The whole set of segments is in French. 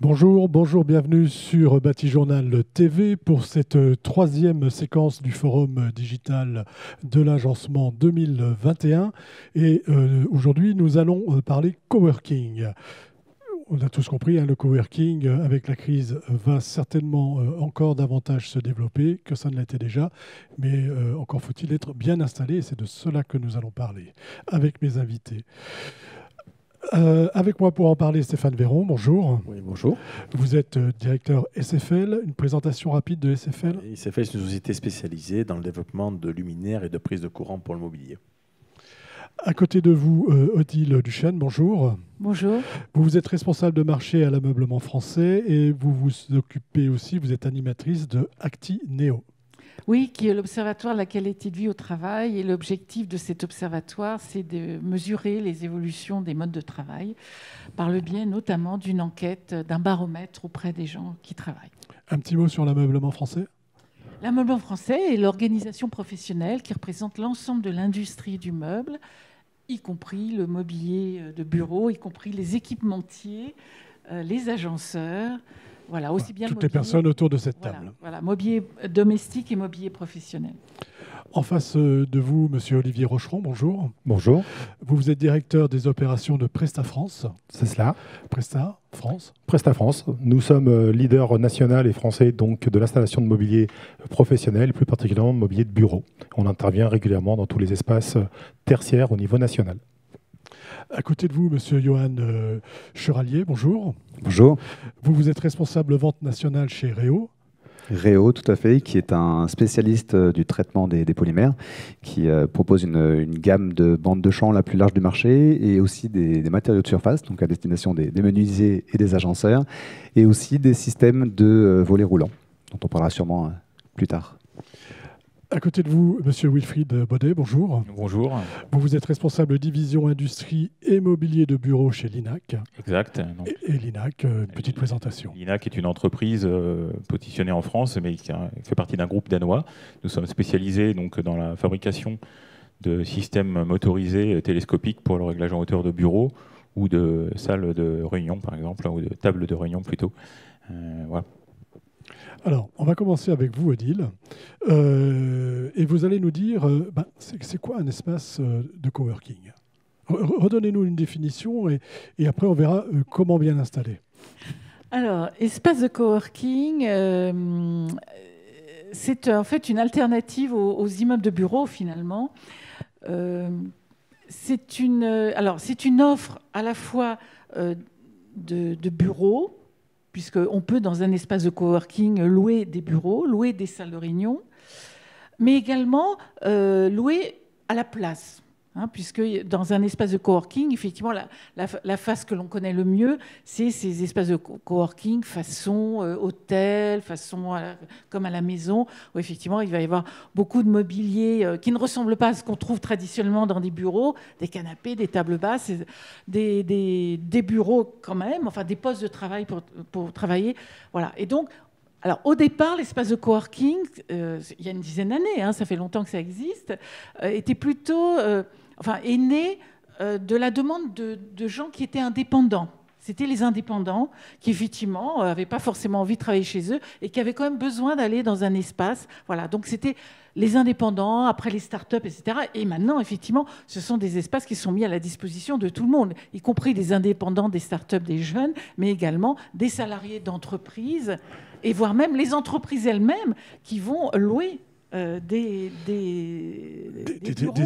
Bonjour, bonjour, bienvenue sur Batijournal TV pour cette troisième séquence du forum digital de l'agencement 2021. Et aujourd'hui, nous allons parler coworking. On a tous compris, le coworking, avec la crise, va certainement encore davantage se développer que ça ne l'était déjà. Mais encore faut-il être bien installé, et c'est de cela que nous allons parler avec mes invités. Avec moi pour en parler, Stéphane Véron, bonjour. Oui, bonjour. Vous êtes directeur SFL. Une présentation rapide de SFL. SFL, c'est une société spécialisée dans le développement de luminaires et de prise de courant pour le mobilier. À côté de vous, Odile Duchesne, bonjour. Bonjour. Vous êtes responsable de marché à l'ameublement français et vous vous occupez aussi, vous êtes animatrice de ActiNeo. Oui, qui est l'Observatoire de la qualité de vie au travail. Et l'objectif de cet observatoire, c'est de mesurer les évolutions des modes de travail par le biais notamment d'une enquête, d'un baromètre auprès des gens qui travaillent. Un petit mot sur l'ameublement français. L'ameublement français est l'organisation professionnelle qui représente l'ensemble de l'industrie du meuble, y compris le mobilier de bureau, y compris les équipementiers, les agenceurs. Voilà, aussi bien toutes les personnes autour de cette table. Voilà, mobilier domestique et mobilier professionnel. En face de vous, monsieur Olivier Rocheron, bonjour. Bonjour. Vous êtes directeur des opérations de Presta France. C'est cela. Presta France. Presta France. Nous sommes leader national et français donc de l'installation de mobilier professionnel, plus particulièrement de mobilier de bureau. On intervient régulièrement dans tous les espaces tertiaires au niveau national. À côté de vous, monsieur Johan Cheralier, bonjour. Bonjour. Vous êtes responsable vente nationale chez Réo. Réo, tout à fait, qui est un spécialiste du traitement des polymères, qui propose une gamme de bandes de champ la plus large du marché et aussi des matériaux de surface, donc à destination des menuisiers et des agenceurs, et aussi des systèmes de volets roulants, dont on parlera sûrement plus tard. À côté de vous, monsieur Wilfried Baudet, bonjour. Bonjour. Vous êtes responsable division industrie et mobilier de bureau chez Linac. Exact. Et Linac, une petite présentation. Linac est une entreprise positionnée en France, mais qui fait partie d'un groupe danois. Nous sommes spécialisés donc, dans la fabrication de systèmes motorisés télescopiques pour le réglage en hauteur de bureaux ou de salles de réunion, par exemple, ou de tables de réunion plutôt. Voilà. Alors, on va commencer avec vous, Odile. Et vous allez nous dire, c'est quoi un espace de coworking ? Redonnez-nous une définition et après on verra comment bien l'installer. Alors, espace de coworking, c'est en fait une alternative aux immeubles de bureau finalement. C'est une offre à la fois de bureaux, puisqu'on peut, dans un espace de coworking, louer des bureaux, louer des salles de réunion, mais également louer à la place. Puisque dans un espace de coworking, effectivement, la face que l'on connaît le mieux, c'est ces espaces de coworking façon hôtel, façon comme à la maison, où effectivement, il va y avoir beaucoup de mobilier qui ne ressemble pas à ce qu'on trouve traditionnellement dans des bureaux, des canapés, des tables basses, des bureaux quand même, enfin des postes de travail pour travailler. Voilà. Et donc, alors, au départ, l'espace de coworking, il y a une dizaine d'années, ça fait longtemps que ça existe, était plutôt... est né de la demande de gens qui étaient indépendants. C'était les indépendants qui, effectivement, n'avaient pas forcément envie de travailler chez eux et qui avaient quand même besoin d'aller dans un espace. Voilà, donc c'était les indépendants, après les startups, etc. Et maintenant, effectivement, ce sont des espaces qui sont mis à la disposition de tout le monde, y compris des indépendants, des startups, des jeunes, mais également des salariés d'entreprises et voire même les entreprises elles-mêmes qui vont louer des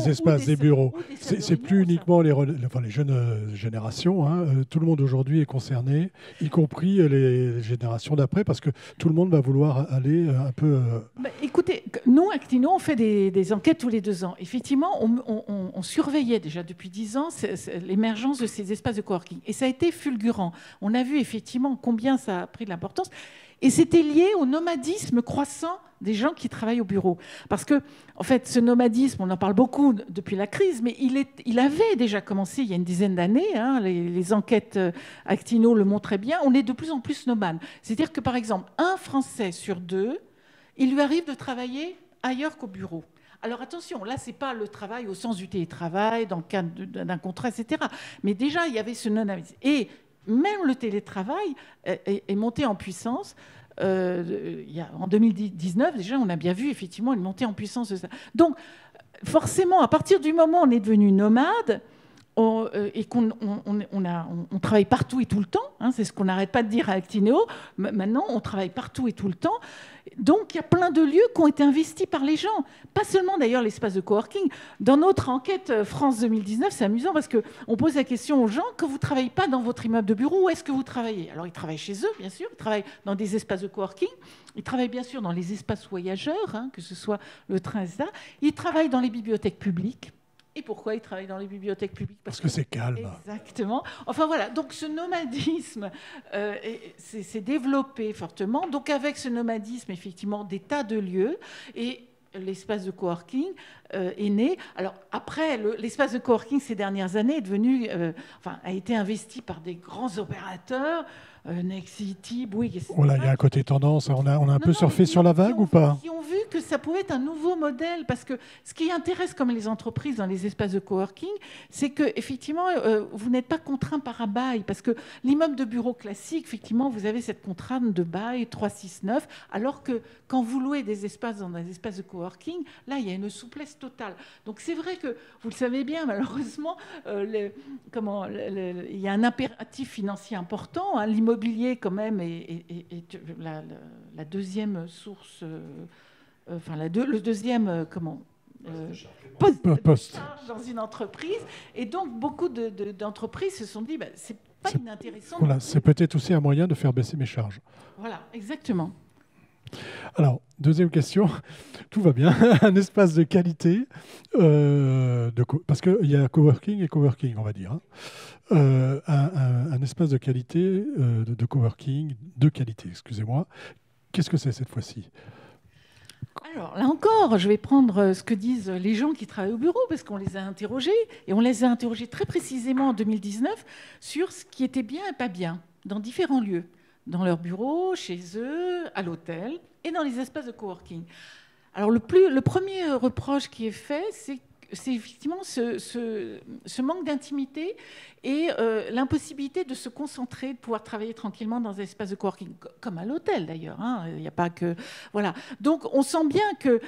espaces, des bureaux. C'est plus uniquement les jeunes générations. Tout le monde aujourd'hui est concerné, y compris les générations d'après, parce que tout le monde va vouloir aller un peu... Écoutez, nous, Actino, on fait des enquêtes tous les 2 ans. Effectivement, on surveillait déjà depuis 10 ans l'émergence de ces espaces de coworking. Et ça a été fulgurant. On a vu effectivement combien ça a pris de l'importance. Et c'était lié au nomadisme croissant des gens qui travaillent au bureau. Parce que, en fait, ce nomadisme, on en parle beaucoup depuis la crise, mais il avait déjà commencé il y a une dizaine d'années. Les enquêtes Actino le montraient bien. On est de plus en plus nomades. C'est-à-dire que, par exemple, un Français sur 2, il lui arrive de travailler ailleurs qu'au bureau. Alors attention, là, ce n'est pas le travail au sens du télétravail, dans le cadre d'un contrat, etc. Mais déjà, il y avait ce nomadisme. Et même le télétravail est monté en puissance. En 2019, déjà, on a bien vu effectivement une montée en puissance de ça. Donc, forcément, à partir du moment où on est devenu nomade, et qu'on travaille partout et tout le temps, hein, c'est ce qu'on n'arrête pas de dire à Actineo, maintenant on travaille partout et tout le temps, donc il y a plein de lieux qui ont été investis par les gens, pas seulement d'ailleurs l'espace de coworking. Dans notre enquête France 2019, c'est amusant parce qu'on pose la question aux gens, quand vous ne travaillez pas dans votre immeuble de bureau, où est-ce que vous travaillez? Alors ils travaillent chez eux, bien sûr, ils travaillent dans des espaces de coworking, ils travaillent bien sûr dans les espaces voyageurs, hein, que ce soit le train, etc. Ils travaillent dans les bibliothèques publiques. Et pourquoi ils travaillent dans les bibliothèques publiques? Parce que c'est calme. Exactement. Enfin voilà, donc ce nomadisme s'est développé fortement. Donc avec ce nomadisme, effectivement, des tas de lieux. Et l'espace de coworking est né. Alors après, l'espace de coworking ces dernières années est devenu, a été investi par des grands opérateurs. Nexity, Bouygues, etc. Voilà, il y a un côté tendance. On a un peu surfé sur la vague ou pas? Qui ont vu que ça pouvait être un nouveau modèle, parce que ce qui intéresse comme les entreprises dans les espaces de coworking, c'est que effectivement, vous n'êtes pas contraint par un bail, parce que l'immeuble de bureau classique, effectivement, vous avez cette contrainte de bail 369, alors que quand vous louez des espaces dans des espaces de coworking, là, il y a une souplesse totale. Donc c'est vrai que vous le savez bien, malheureusement, il y a un impératif financier important. Hein, l'immobilier quand même est la deuxième source, le deuxième poste dans une entreprise, et donc beaucoup d'entreprises se sont dit c'est pas inintéressant. Voilà, c'est peut-être aussi un moyen de faire baisser mes charges. Voilà, exactement. Alors, deuxième question, tout va bien. Un espace de qualité, parce qu'il y a coworking et coworking, on va dire. Hein. Un espace de qualité, de coworking, de qualité, excusez-moi. Qu'est-ce que c'est cette fois-ci? Alors là encore, je vais prendre ce que disent les gens qui travaillent au bureau, parce qu'on les a interrogés, et on les a interrogés très précisément en 2019 sur ce qui était bien et pas bien dans différents lieux, dans leur bureau, chez eux, à l'hôtel et dans les espaces de coworking. Alors le premier reproche qui est fait, c'est effectivement ce manque d'intimité et l'impossibilité de se concentrer, de pouvoir travailler tranquillement dans un espace de coworking, comme à l'hôtel d'ailleurs. Hein. Il n'y a pas que... Voilà. Donc on sent bien que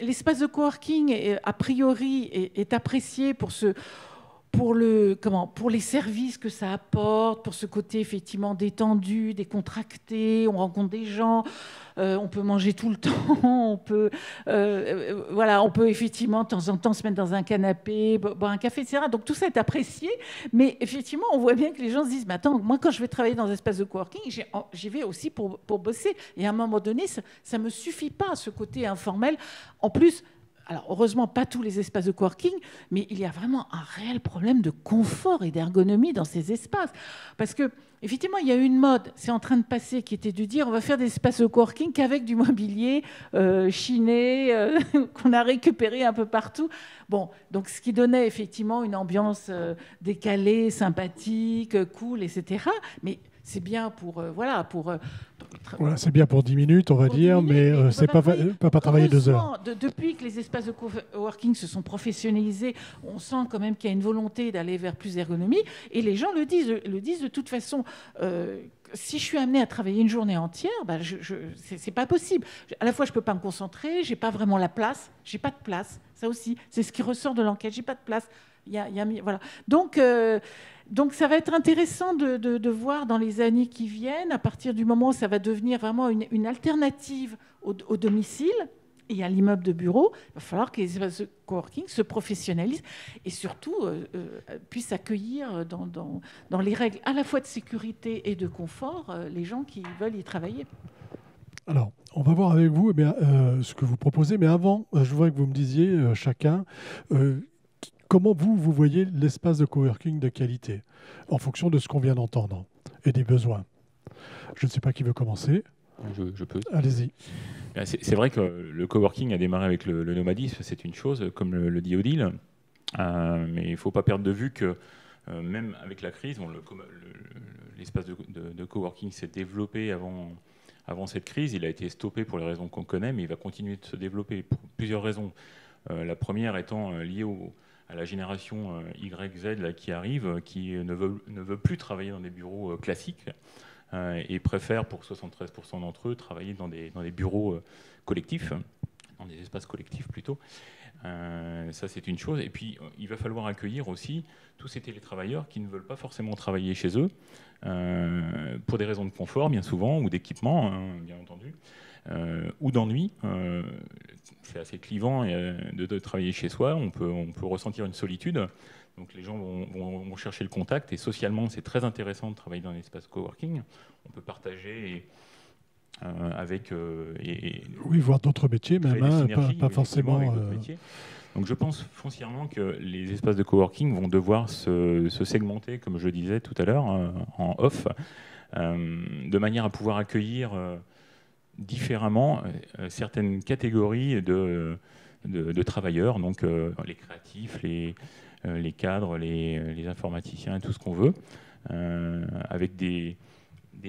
l'espace de coworking, a priori, est apprécié pour les services que ça apporte, pour ce côté effectivement détendu, décontracté, on rencontre des gens, on peut manger tout le temps, on peut effectivement de temps en temps se mettre dans un canapé, boire un café, etc. Donc tout ça est apprécié, mais effectivement on voit bien que les gens se disent mais attends, moi quand je vais travailler dans un espace de coworking, j'y vais aussi pour bosser, et à un moment donné ça me suffit pas, ce côté informel. En plus, alors heureusement, pas tous les espaces de coworking, mais il y a vraiment un réel problème de confort et d'ergonomie dans ces espaces. Parce que, effectivement, il y a eu une mode, c'est en train de passer, qui était de dire on va faire des espaces de coworking qu'avec du mobilier chiné, qu'on a récupéré un peu partout. Bon, donc ce qui donnait effectivement une ambiance décalée, sympathique, cool, etc. Mais c'est bien c'est bien pour 10 minutes, on va dire, mais c'est pas travailler 2 heures. Depuis que les espaces de coworking se sont professionnalisés, on sent quand même qu'il y a une volonté d'aller vers plus d'ergonomie, et les gens le disent de toute façon. Si je suis amenée à travailler une journée entière, c'est pas possible. À la fois, je peux pas me concentrer, j'ai pas vraiment la place, j'ai pas de place. Ça aussi, c'est ce qui ressort de l'enquête. J'ai pas de place. Voilà. Donc, ça va être intéressant de voir dans les années qui viennent, à partir du moment où ça va devenir vraiment une alternative au domicile et à l'immeuble de bureau, il va falloir que les espaces de coworking se professionnalisent et surtout puissent accueillir dans les règles à la fois de sécurité et de confort les gens qui veulent y travailler. Alors, on va voir avec vous ce que vous proposez, mais avant, je voudrais que vous me disiez chacun... comment vous voyez l'espace de coworking de qualité, en fonction de ce qu'on vient d'entendre et des besoins? Je ne sais pas qui veut commencer. Je peux. Allez-y. C'est vrai que le coworking a démarré avec le nomadisme, c'est une chose, comme le dit Odile. Mais il ne faut pas perdre de vue que même avec la crise, l'espace de coworking s'est développé avant cette crise. Il a été stoppé pour les raisons qu'on connaît, mais il va continuer de se développer pour plusieurs raisons. La première étant liée à la génération YZ là, qui arrive, qui ne veut plus travailler dans des bureaux classiques et préfère, pour 73% d'entre eux, travailler dans des bureaux collectifs, dans des espaces collectifs plutôt. Ça, c'est une chose. Et puis, il va falloir accueillir aussi tous ces télétravailleurs qui ne veulent pas forcément travailler chez eux, pour des raisons de confort, bien souvent, ou d'équipement, bien entendu, ou d'ennui. C'est assez clivant de travailler chez soi. On peut ressentir une solitude. Donc, les gens vont chercher le contact. Et socialement, c'est très intéressant de travailler dans un espace coworking. On peut partager... avec oui, voir d'autres métiers, même pas forcément. Donc je pense foncièrement que les espaces de coworking vont devoir se segmenter, comme je le disais tout à l'heure, en off, de manière à pouvoir accueillir différemment certaines catégories de travailleurs, donc les créatifs, les cadres, les informaticiens, tout ce qu'on veut, avec des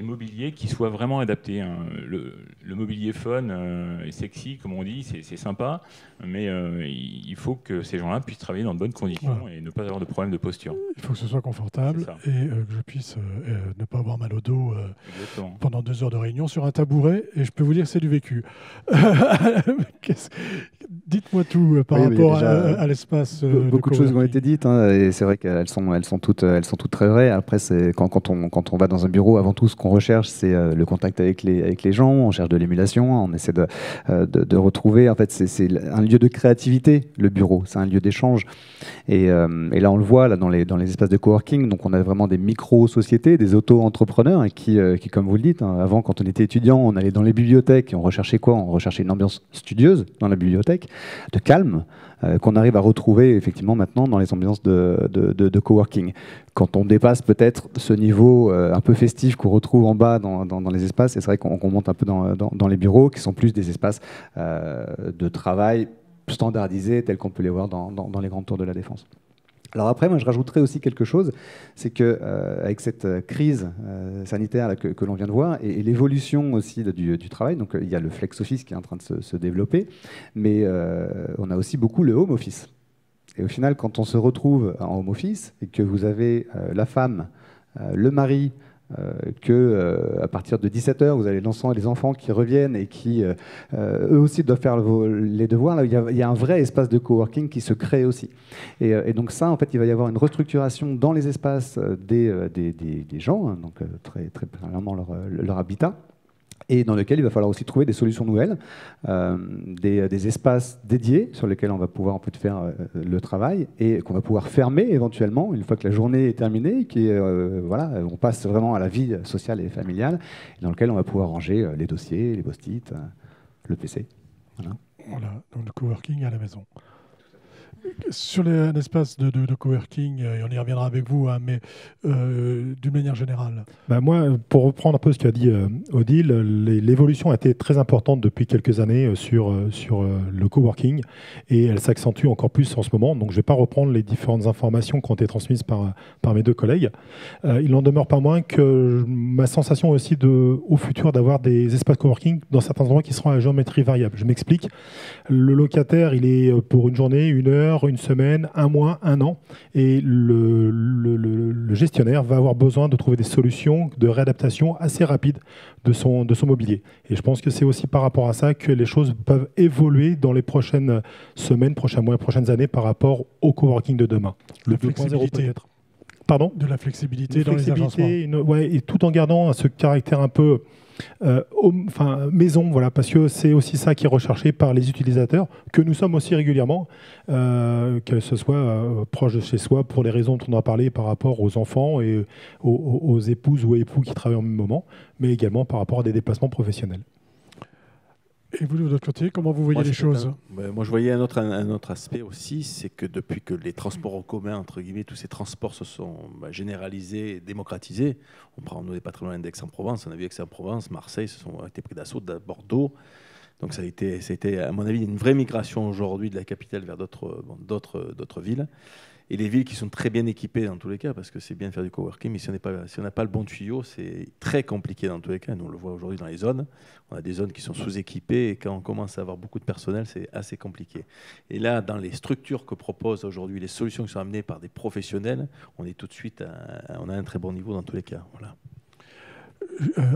mobiliers qui soient vraiment adaptés. Le mobilier fun et sexy, comme on dit, c'est sympa, mais il faut que ces gens-là puissent travailler dans de bonnes conditions et ne pas avoir de problème de posture. Il faut que ce soit confortable et que je puisse ne pas avoir mal au dos pendant 2 heures de réunion sur un tabouret, et je peux vous dire que c'est du vécu. Dites-moi tout par rapport à l'espace. Beaucoup de choses ont été dites, et c'est vrai qu'elles sont toutes très vraies. Après, quand on va dans un bureau, avant tout, ce qu'on recherche, c'est le contact avec les gens. On cherche de l'émulation, on essaie de retrouver. En fait, c'est un lieu de créativité, le bureau. C'est un lieu d'échange. Et là, on le voit là, dans les espaces de coworking. Donc, on a vraiment des micro-sociétés, des auto-entrepreneurs qui, comme vous le dites, avant, quand on était étudiant, on allait dans les bibliothèques et on recherchait quoi? On recherchait une ambiance studieuse dans la bibliothèque, de calme, qu'on arrive à retrouver effectivement maintenant dans les ambiances de coworking. Quand on dépasse peut-être ce niveau un peu festif qu'on retrouve en bas dans les espaces, c'est vrai qu'on monte un peu dans les bureaux, qui sont plus des espaces de travail standardisés, tels qu'on peut les voir dans les grandes tours de la Défense. Alors après, moi, je rajouterais aussi quelque chose, c'est qu'avec cette crise sanitaire là, que l'on vient de voir, et l'évolution aussi du travail, donc il y a le flex office qui est en train de se développer, mais on a aussi beaucoup le home office. Et au final, quand on se retrouve en home office, et que vous avez la femme, le mari, à partir de 17h, vous avez les enfants qui reviennent et qui, eux aussi, doivent faire les devoirs. Là, il y a un vrai espace de coworking qui se crée aussi. Et donc ça, en fait, il va y avoir une restructuration dans les espaces des gens, hein, donc très premièrement leur habitat, et dans lequel il va falloir aussi trouver des solutions nouvelles, des espaces dédiés sur lesquels on va pouvoir en fait faire le travail et qu'on va pouvoir fermer éventuellement une fois que la journée est terminée, on passe vraiment à la vie sociale et familiale, et dans lequel on va pouvoir ranger les dossiers, les post-it, le PC. Voilà, donc le coworking à la maison. Sur un espace de coworking, et on y reviendra avec vous, hein, mais d'une manière générale. Moi, pour reprendre un peu ce qu'a dit Odile, l'évolution a été très importante depuis quelques années sur le coworking, et elle s'accentue encore plus en ce moment. Donc je ne vais pas reprendre les différentes informations qui ont été transmises par mes deux collègues. Il n'en demeure pas moins que ma sensation aussi au futur d'avoir des espaces coworking dans certains endroits qui seront à géométrie variable. Je m'explique. Le locataire, il est pour une journée, 1 heure, une semaine, 1 mois, 1 an, et le gestionnaire va avoir besoin de trouver des solutions de réadaptation assez rapides de son mobilier. Et je pense que c'est aussi par rapport à ça que les choses peuvent évoluer dans les prochaines semaines, prochains mois, prochaines années par rapport au coworking de demain. Le 2.0 peut-être. Pardon ? De la flexibilité dans les agencements. Et tout en gardant ce caractère un peu maison, voilà, parce que c'est aussi ça qui est recherché par les utilisateurs, que nous sommes aussi régulièrement, que ce soit proche de chez soi, pour les raisons dont on a parlé par rapport aux enfants et aux épouses ou époux qui travaillent au même moment, mais également par rapport à des déplacements professionnels. Et vous, de votre côté, comment vous voyez les choses ? Moi, je voyais un autre aspect aussi, c'est que depuis que les transports en commun, entre guillemets, tous ces transports se sont généralisés et démocratisés, nous n'est pas très loin d'Aix-en-Provence, on a vu Aix-en-Provence, Marseille ont été pris d'assaut, Bordeaux. Donc ça a été, à mon avis, une vraie migration aujourd'hui de la capitale vers d'autres villes. et les villes qui sont très bien équipées dans tous les cas, parce que c'est bien de faire du coworking, mais si on n'a pas le bon tuyau, c'est très compliqué dans tous les cas. Nous, on le voit aujourd'hui dans les zones. On a des zones qui sont sous-équipées, et quand on commence à avoir beaucoup de personnel, c'est assez compliqué. Et là, dans les structures que proposent aujourd'hui les solutions qui sont amenées par des professionnels, on est tout de suite on a un très bon niveau dans tous les cas. Voilà.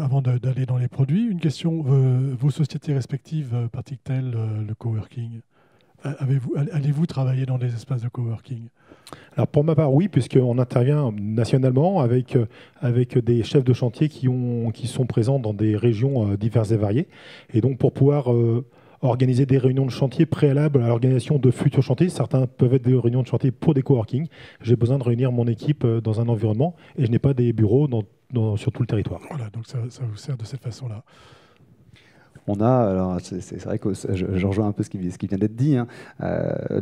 Avant d'aller dans les produits, une question. Vos sociétés respectives pratiquent-elles le coworking? Allez-vous travailler dans des espaces de coworking? Alors pour ma part, oui, puisqu'on intervient nationalement avec des chefs de chantier qui sont présents dans des régions diverses et variées. Et donc pour pouvoir organiser des réunions de chantier préalables à l'organisation de futurs chantiers, certains peuvent être des réunions de chantier pour des coworking. J'ai besoin de réunir mon équipe dans un environnement et je n'ai pas des bureaux sur tout le territoire. Voilà, donc ça vous sert de cette façon-là. On a, alors c'est vrai que je rejoins un peu ce qui vient d'être dit. Hein.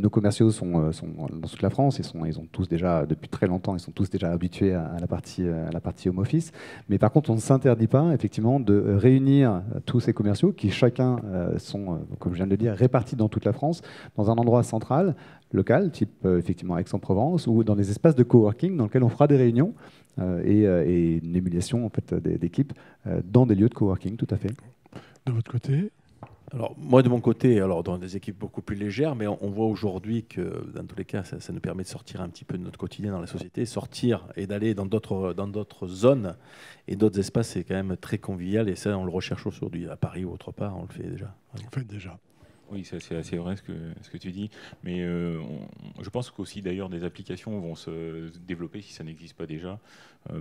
Nos commerciaux sont dans toute la France. Ils ont tous déjà, depuis très longtemps, ils sont tous déjà habitués à la partie home office. Mais par contre, on ne s'interdit pas effectivement de réunir tous ces commerciaux qui chacun sont, comme je viens de le dire, répartis dans toute la France, dans un endroit central, local, type effectivement Aix-en-Provence, ou dans des espaces de coworking dans lesquels on fera des réunions et une émulation en fait, d'équipes dans des lieux de coworking, tout à fait. De votre côté? Alors, moi, de mon côté, dans des équipes beaucoup plus légères, mais on voit aujourd'hui que, dans tous les cas, ça nous permet de sortir un petit peu de notre quotidien dans la société, sortir et d'aller dans d'autres zones et d'autres espaces, c'est quand même très convivial, et ça, on le recherche aujourd'hui. À Paris ou autre part, on le fait déjà. Vous le faites déjà. Oui, c'est assez vrai ce que tu dis. Mais je pense qu'aussi, d'ailleurs, des applications vont se développer, si ça n'existe pas déjà,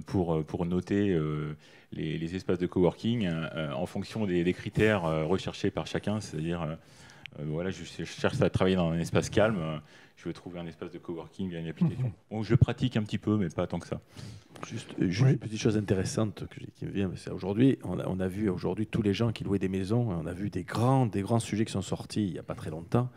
pour noter les espaces de coworking en fonction des critères recherchés par chacun. C'est-à-dire, voilà, je cherche à travailler dans un espace calme, je veux trouver un espace de coworking via une application. Bon, je pratique un petit peu, mais pas tant que ça. Juste une petite chose intéressante qui me vient, c'est aujourd'hui, on a vu aujourd'hui tous les gens qui louaient des maisons, on a vu des grands sujets qui sont sortis il n'y a pas très longtemps,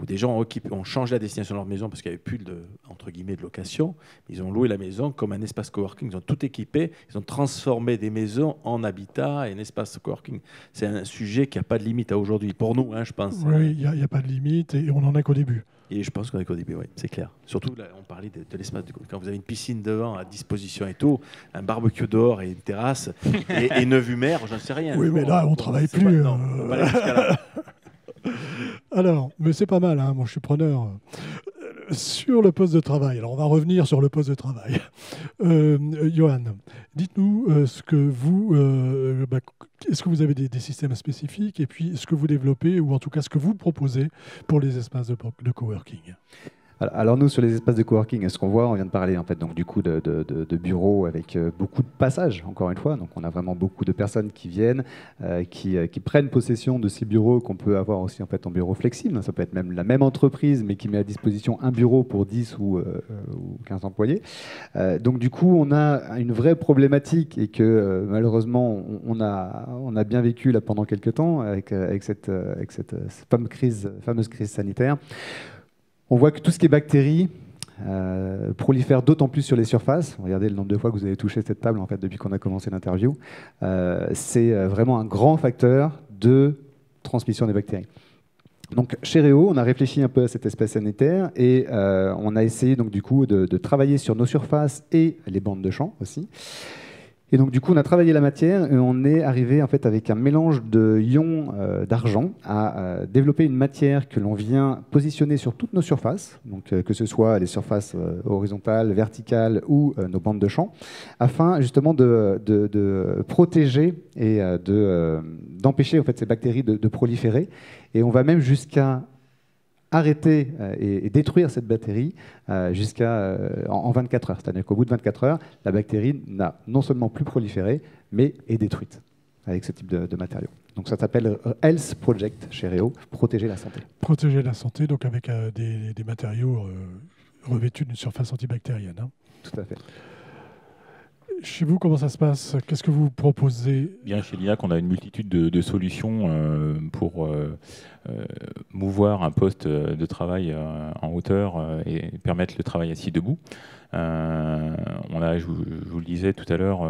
où des gens ont changé la destination de leur maison parce qu'il n'y avait plus entre guillemets de location. Ils ont loué la maison comme un espace coworking, ils ont tout équipé, ils ont transformé des maisons en habitat et un espace coworking. C'est un sujet qui n'a pas de limite à aujourd'hui, pour nous, hein, je pense. Oui, il n'y a pas de limite et on n'en est qu'au début. Et je pense qu'on est qu'au début, oui, c'est clair. Surtout, là, on parlait de l'espace. Quand vous avez une piscine devant à disposition et tout, un barbecue dehors et une terrasse et une vue mer, j'en sais rien. Oui, mais là, on ne travaille plus. Non, on va pas aller jusqu'à là. Alors, mais c'est pas mal, hein, moi je suis preneur. Sur le poste de travail, alors on va revenir sur le poste de travail. Johan, dites-nous ce que vous... est-ce que vous avez des systèmes spécifiques et puis ce que vous développez ou en tout cas ce que vous proposez pour les espaces de coworking? Alors nous, sur les espaces de coworking, ce qu'on voit, on vient de parler en fait, donc, du coup de bureaux avec beaucoup de passages, encore une fois. Donc on a vraiment beaucoup de personnes qui viennent, qui prennent possession de ces bureaux qu'on peut avoir aussi en fait, en bureau flexible. Ça peut être même la même entreprise, mais qui met à disposition un bureau pour 10 ou 15 employés. Donc du coup, on a une vraie problématique et que malheureusement, on a bien vécu là, pendant quelques temps avec cette fameuse crise sanitaire. On voit que tout ce qui est bactéries prolifère d'autant plus sur les surfaces. Regardez le nombre de fois que vous avez touché cette table en fait, depuis qu'on a commencé l'interview. C'est vraiment un grand facteur de transmission des bactéries. Donc, chez Réo, on a réfléchi un peu à cet espace sanitaire et on a essayé donc, du coup, de travailler sur nos surfaces et les bandes de champs aussi. Et donc du coup, on a travaillé la matière et on est arrivé en fait avec un mélange de ions d'argent à développer une matière que l'on vient positionner sur toutes nos surfaces, donc que ce soit les surfaces horizontales, verticales ou nos bandes de champ, afin justement de protéger et d'empêcher en fait ces bactéries de proliférer. Et on va même jusqu'à arrêter et détruire cette bactérie en 24 heures. C'est-à-dire qu'au bout de 24 heures, la bactérie n'a non seulement plus proliféré, mais est détruite avec ce type de matériaux. Donc ça s'appelle Health Project chez Réo, protéger la santé. Protéger la santé, donc avec des matériaux revêtus d'une surface antibactérienne. Hein. Tout à fait. Chez vous, comment ça se passe? Qu'est-ce que vous proposez? Bien, chez l'INAC, on a une multitude de solutions pour mouvoir un poste de travail en hauteur et permettre le travail assis debout. On a, je vous le disais tout à l'heure,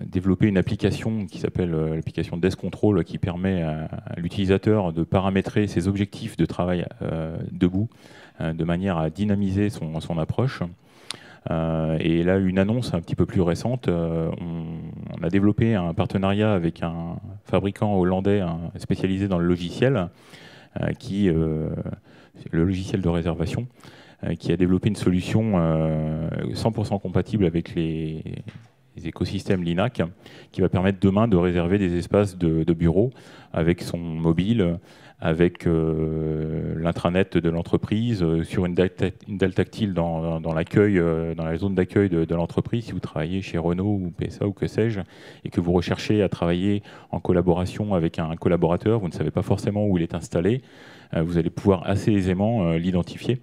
développé une application qui s'appelle l'application Desk Control, qui permet à l'utilisateur de paramétrer ses objectifs de travail debout, de manière à dynamiser son approche. Et là, une annonce un petit peu plus récente, on a développé un partenariat avec un fabricant hollandais spécialisé dans le logiciel, le logiciel de réservation, qui a développé une solution 100% compatible avec les écosystèmes Linac, qui va permettre demain de réserver des espaces de bureau avec son mobile, avec l'intranet de l'entreprise, sur une dalle tactile dans l'accueil, dans la zone d'accueil de l'entreprise, si vous travaillez chez Renault ou PSA ou que sais-je, et que vous recherchez à travailler en collaboration avec un collaborateur, vous ne savez pas forcément où il est installé, vous allez pouvoir assez aisément l'identifier.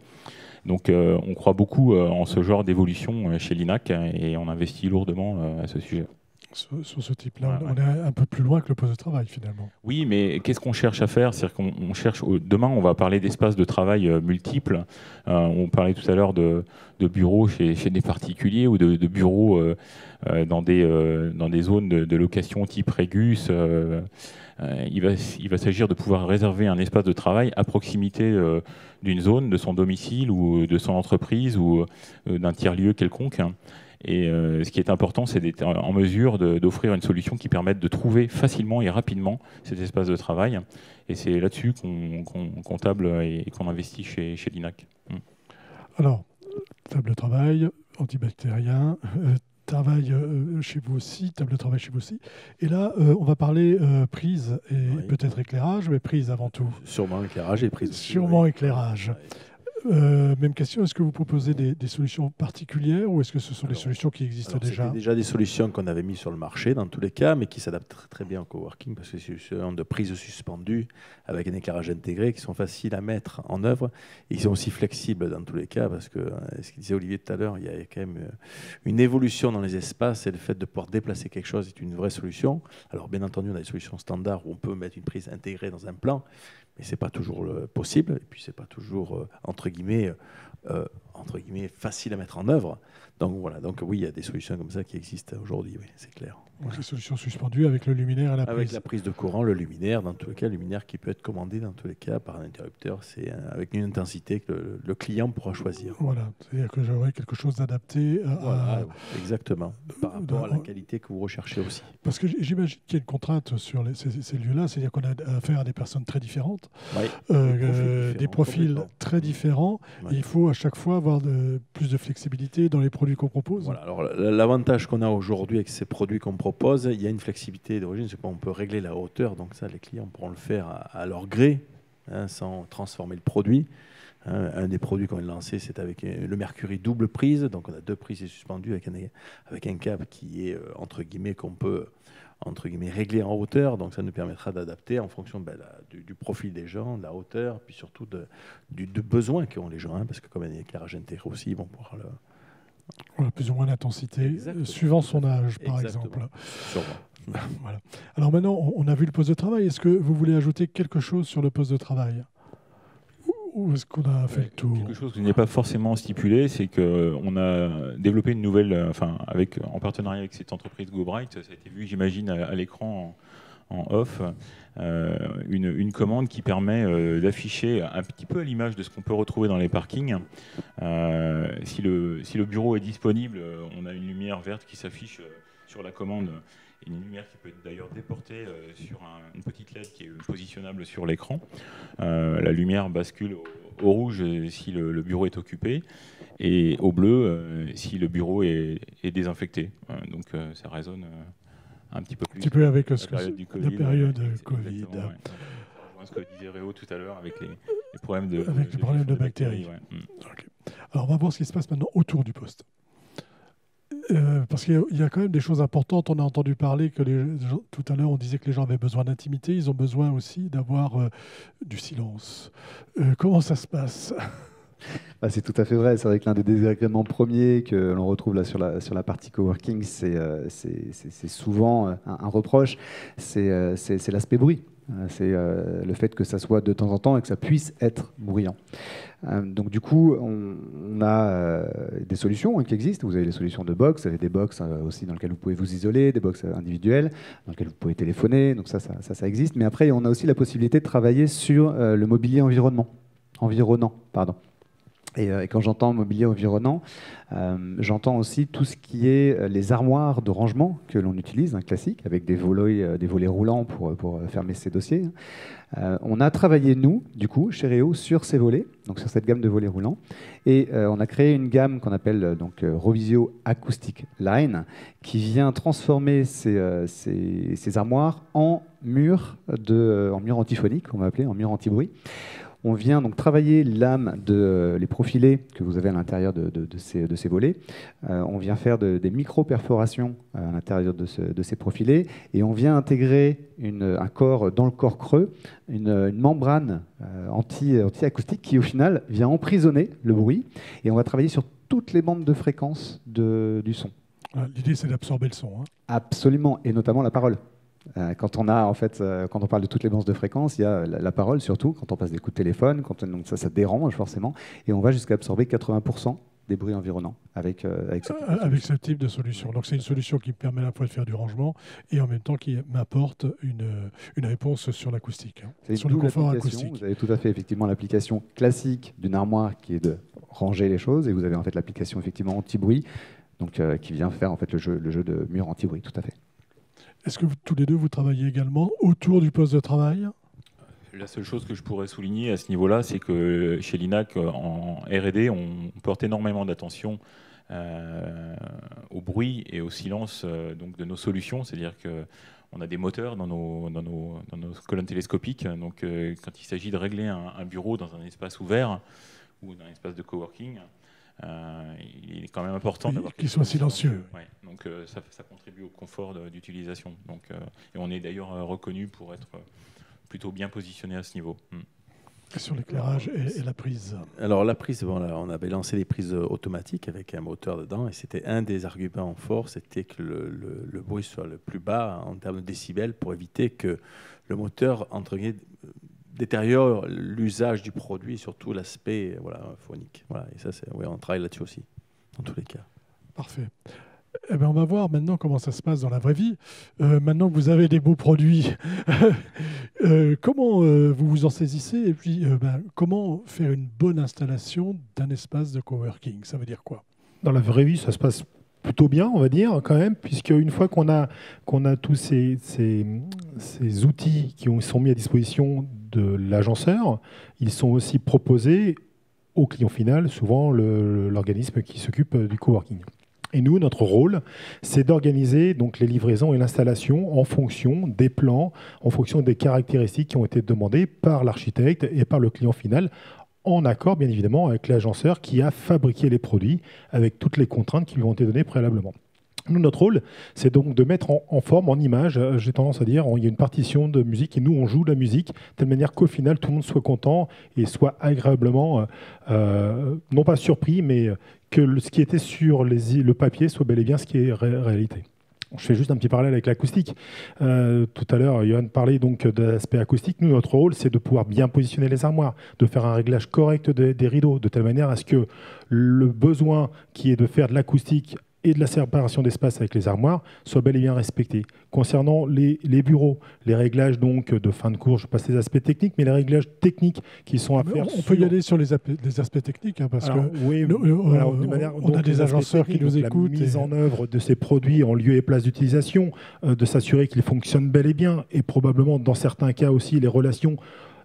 Donc on croit beaucoup en ce genre d'évolution chez Linac et on investit lourdement à ce sujet. Sur ce type-là, on est un peu plus loin que le poste de travail finalement. Oui, mais qu'est-ce qu'on cherche à faire? C'est-à-dire qu'on cherche. Demain, on va parler d'espaces de travail multiples. On parlait tout à l'heure de bureaux chez des particuliers ou de bureaux dans des zones de location type Régus. Il va s'agir de pouvoir réserver un espace de travail à proximité d'une zone, de son domicile ou de son entreprise ou d'un tiers-lieu quelconque. Et ce qui est important, c'est d'être en mesure d'offrir une solution qui permette de trouver facilement et rapidement cet espace de travail. Et c'est là-dessus qu'on table et qu'on investit chez Linac. Alors, table de travail, antibactérien, travail chez vous aussi, table de travail chez vous aussi. Et là, on va parler prise et peut-être éclairage, mais prise avant tout. Sûrement éclairage et prise. Sûrement éclairage. Même question, est-ce que vous proposez des solutions particulières ou est-ce que ce sont des solutions qui existent déjà? C'était déjà des solutions qu'on avait mises sur le marché dans tous les cas, mais qui s'adaptent très, très bien au coworking parce que c'est des solutions de prise suspendue avec un éclairage intégré qui sont faciles à mettre en œuvre et qui sont aussi flexibles dans tous les cas parce que, ce qu'il disait Olivier tout à l'heure, il y a quand même une évolution dans les espaces et le fait de pouvoir déplacer quelque chose est une vraie solution. Alors bien entendu, on a des solutions standards où on peut mettre une prise intégrée dans un plan, mais ce n'est pas toujours possible, et puis ce n'est pas toujours, entre guillemets, facile à mettre en œuvre. Donc voilà, donc oui, il y a des solutions comme ça qui existent aujourd'hui, oui, c'est clair. Donc les solutions suspendues avec le luminaire à la prise. Avec la prise de courant, le luminaire, dans tous les cas, le luminaire qui peut être commandé dans tous les cas par un interrupteur, c'est avec une intensité que le client pourra choisir. Voilà, c'est-à-dire que j'aurai quelque chose d'adapté voilà, exactement, par rapport à la qualité que vous recherchez aussi. Parce que j'imagine qu'il y a une contrainte sur ces lieux-là, c'est-à-dire qu'on a affaire à des personnes très différentes, des profils très différents, et il faut à chaque fois avoir plus de flexibilité dans les produits qu'on propose. Voilà, alors l'avantage qu'on a aujourd'hui avec ces produits qu'on propose, il y a une flexibilité d'origine, c'est qu'on peut régler la hauteur, donc ça les clients pourront le faire à leur gré, sans transformer le produit. Un des produits qu'on a lancé, c'est avec le Mercury double prise, donc on a deux prises suspendues avec un câble qui est entre guillemets qu'on peut entre guillemets régler en hauteur, donc ça nous permettra d'adapter en fonction du profil des gens, de la hauteur, puis surtout du besoin qu'ont les gens, parce que comme un éclairage intégré aussi, ils vont pouvoir le... Voilà, plus ou moins d'intensité, suivant son âge, par exemple. Voilà. Alors maintenant, on a vu le poste de travail. Est-ce que vous voulez ajouter quelque chose sur le poste de travail? Ou est-ce qu'on a fait le tour? Quelque chose qui n'est pas forcément stipulé, c'est qu'on a développé une nouvelle, en partenariat avec cette entreprise GoBright, ça a été vu, j'imagine, à l'écran en off, une commande qui permet d'afficher un petit peu à l'image de ce qu'on peut retrouver dans les parkings. Si le bureau est disponible, on a une lumière verte qui s'affiche sur la commande, et une lumière qui peut être d'ailleurs déportée sur une petite LED qui est positionnable sur l'écran. La lumière bascule au rouge si le bureau est occupé, et au bleu si le bureau est désinfecté. Donc ça résonne un petit peu plus. Un petit peu avec la période du Covid. La période Covid. Ce que disait Réo tout à l'heure avec les problèmes de bactéries. Okay. Alors on va voir ce qui se passe maintenant autour du poste. Parce qu'il y a quand même des choses importantes. On a entendu parler que tout à l'heure, on disait que les gens avaient besoin d'intimité. Ils ont besoin aussi d'avoir du silence. Comment ça se passe? C'est tout à fait vrai. C'est vrai que l'un des désagréments premiers que l'on retrouve là sur la partie coworking, c'est souvent un reproche, c'est l'aspect bruit. C'est le fait que ça soit de temps en temps et que ça puisse être bruyant. Donc du coup, on a des solutions qui existent. Vous avez les solutions de box, vous avez des box aussi dans lesquelles vous pouvez vous isoler, des box individuelles dans lesquelles vous pouvez téléphoner. Donc ça existe. Mais après, on a aussi la possibilité de travailler sur le mobilier environnant. Et quand j'entends mobilier environnant, j'entends aussi tout ce qui est les armoires de rangement que l'on utilise, classique, avec des volets roulants pour fermer ces dossiers. On a travaillé, nous, du coup, chez Réo, sur ces volets, donc sur cette gamme de volets roulants. Et on a créé une gamme qu'on appelle Rovisio Acoustic Line, qui vient transformer ces armoires en murs antiphoniques, on va appeler, en murs anti-bruit. On vient donc travailler l'âme les profilés que vous avez à l'intérieur de ces volets. On vient faire des micro-perforations à l'intérieur de ces profilés et on vient intégrer un corps dans le corps creux, une membrane anti-acoustique qui au final vient emprisonner le bruit et on va travailler sur toutes les bandes de fréquence du son. L'idée c'est d'absorber le son. Absolument, et notamment la parole. Quand on parle de toutes les bandes de fréquences, il y a la parole surtout, quand on passe des coups de téléphone, donc ça dérange forcément, et on va jusqu'à absorber 80% des bruits environnants avec ce type de solution. Donc c'est une solution qui permet à la fois de faire du rangement et en même temps qui m'apporte une réponse sur l'acoustique, sur le confort acoustique. Vous avez tout à fait effectivement l'application classique d'une armoire qui est de ranger les choses, et vous avez en fait l'application effectivement anti-bruit, donc qui vient faire en fait le jeu de mur anti-bruit, tout à fait. Est-ce que tous les deux, vous travaillez également autour du poste de travail ? La seule chose que je pourrais souligner à ce niveau-là, c'est que chez l'INAC, en R&D, on porte énormément d'attention au bruit et au silence donc de nos solutions. C'est-à-dire qu'on a des moteurs dans nos colonnes télescopiques. Donc, quand il s'agit de régler un bureau dans un espace ouvert ou dans un espace de coworking, il est quand même important d'avoir qu'il soit silencieux. Ouais, donc ça contribue au confort d'utilisation. Donc, et on est d'ailleurs reconnu pour être plutôt bien positionné à ce niveau. Sur l'éclairage et la prise. Alors la prise, on avait lancé les prises automatiques avec un moteur dedans et c'était un des arguments forts, c'était que le bruit soit le plus bas en termes de décibels pour éviter que le moteur entre guillemets détériore l'usage du produit et surtout l'aspect phonique. Et ça, on travaille là-dessus aussi, dans tous les cas. Parfait. Eh bien, on va voir maintenant comment ça se passe dans la vraie vie. Maintenant que vous avez des beaux produits, comment vous vous en saisissez et puis comment faire une bonne installation d'un espace de coworking ? Ça veut dire quoi ? Dans la vraie vie, ça se passe plutôt bien, on va dire, quand même, puisque une fois qu'on a tous ces outils qui sont mis à disposition de l'agenceur, ils sont aussi proposés au client final, souvent l'organisme qui s'occupe du coworking. Et nous, notre rôle, c'est d'organiser donc les livraisons et l'installation en fonction des plans, en fonction des caractéristiques qui ont été demandées par l'architecte et par le client final, en accord bien évidemment avec l'agenceur qui a fabriqué les produits avec toutes les contraintes qui lui ont été données préalablement. Nous, notre rôle, c'est donc de mettre en forme, en image, j'ai tendance à dire, il y a une partition de musique et nous, on joue la musique de telle manière qu'au final, tout le monde soit content et soit agréablement, non pas surpris, mais que ce qui était sur le papier soit bel et bien ce qui est réalité. Je fais juste un petit parallèle avec l'acoustique. Tout à l'heure, Johan parlait donc de l'aspect acoustique. Nous, notre rôle, c'est de pouvoir bien positionner les armoires, de faire un réglage correct des rideaux, de telle manière à ce que le besoin qui est de faire de l'acoustique et de la séparation d'espace avec les armoires soit bel et bien respecté. Concernant les bureaux, les réglages donc de fin de cours, je passe les aspects techniques, mais les réglages techniques qui sont à faire... On peut y aller sur les aspects techniques, parce que oui, on a des agenceurs qui nous écoutent. La mise en œuvre de ces produits en lieu et place d'utilisation, de s'assurer qu'ils fonctionnent bel et bien, et probablement dans certains cas aussi les relations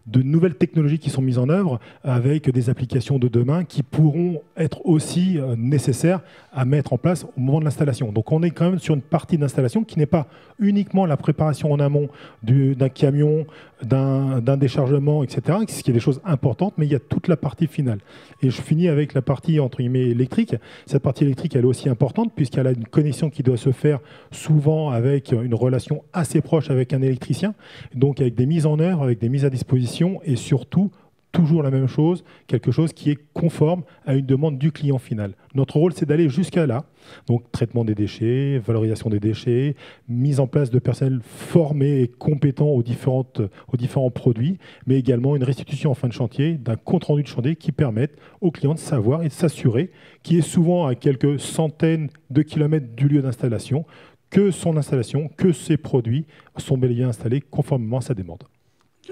de nouvelles technologies qui sont mises en œuvre avec des applications de demain qui pourront être aussi nécessaires à mettre en place au moment de l'installation. Donc on est quand même sur une partie d'installation qui n'est pas uniquement la préparation en amont d'un camion, d'un déchargement, etc., ce qui est des choses importantes, mais il y a toute la partie finale. Et je finis avec la partie entre guillemets électrique. Cette partie électrique, elle est aussi importante puisqu'elle a une connexion qui doit se faire souvent avec une relation assez proche avec un électricien, donc avec des mises en œuvre, avec des mises à disposition et surtout toujours la même chose, quelque chose qui est conforme à une demande du client final. Notre rôle, c'est d'aller jusqu'à là, donc traitement des déchets, valorisation des déchets, mise en place de personnel formé et compétent aux différents produits, mais également une restitution en fin de chantier d'un compte-rendu de chantier qui permette au client de savoir et de s'assurer, qui est souvent à quelques centaines de kilomètres du lieu d'installation, que son installation, que ses produits sont bel et bien installés conformément à sa demande.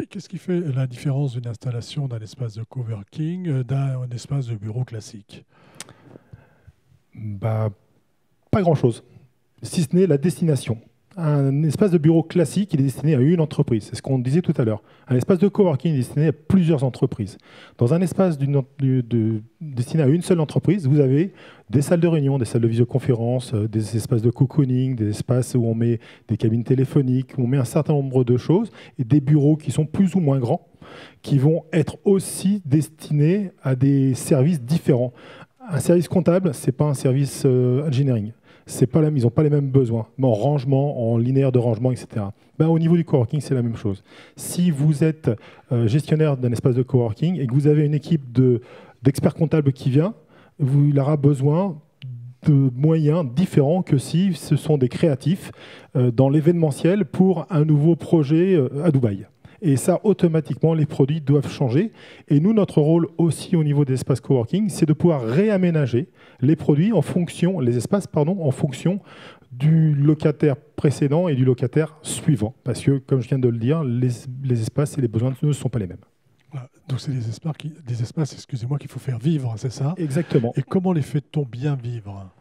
Qu'est-ce qui fait la différence d'une installation d'un espace de coworking d'un espace de bureau classique? Pas grand-chose, si ce n'est la destination. Un espace de bureau classique, il est destiné à une entreprise. C'est ce qu'on disait tout à l'heure. Un espace de coworking est destiné à plusieurs entreprises. Dans un espace destiné à une seule entreprise, vous avez des salles de réunion, des salles de visioconférence, des espaces de cocooning, des espaces où on met des cabines téléphoniques, où on met un certain nombre de choses, et des bureaux qui sont plus ou moins grands, qui vont être aussi destinés à des services différents. Un service comptable, ce n'est pas un service engineering. Ils n'ont pas les mêmes besoins, mais en rangement, en linéaire de rangement, etc. Au niveau du coworking, c'est la même chose. Si vous êtes gestionnaire d'un espace de coworking et que vous avez une équipe d'experts comptables qui vient, il aura besoin de moyens différents que si ce sont des créatifs dans l'événementiel pour un nouveau projet à Dubaï. Et ça, automatiquement, les produits doivent changer. Et nous, notre rôle aussi au niveau des espaces coworking, c'est de pouvoir réaménager les produits les espaces en fonction du locataire précédent et du locataire suivant. Parce que, comme je viens de le dire, les espaces et les besoins ne sont pas les mêmes. Voilà. Donc, c'est des espaces, excusez-moi, qu'il faut faire vivre, c'est ça? Exactement. Et comment les fait-on bien vivre?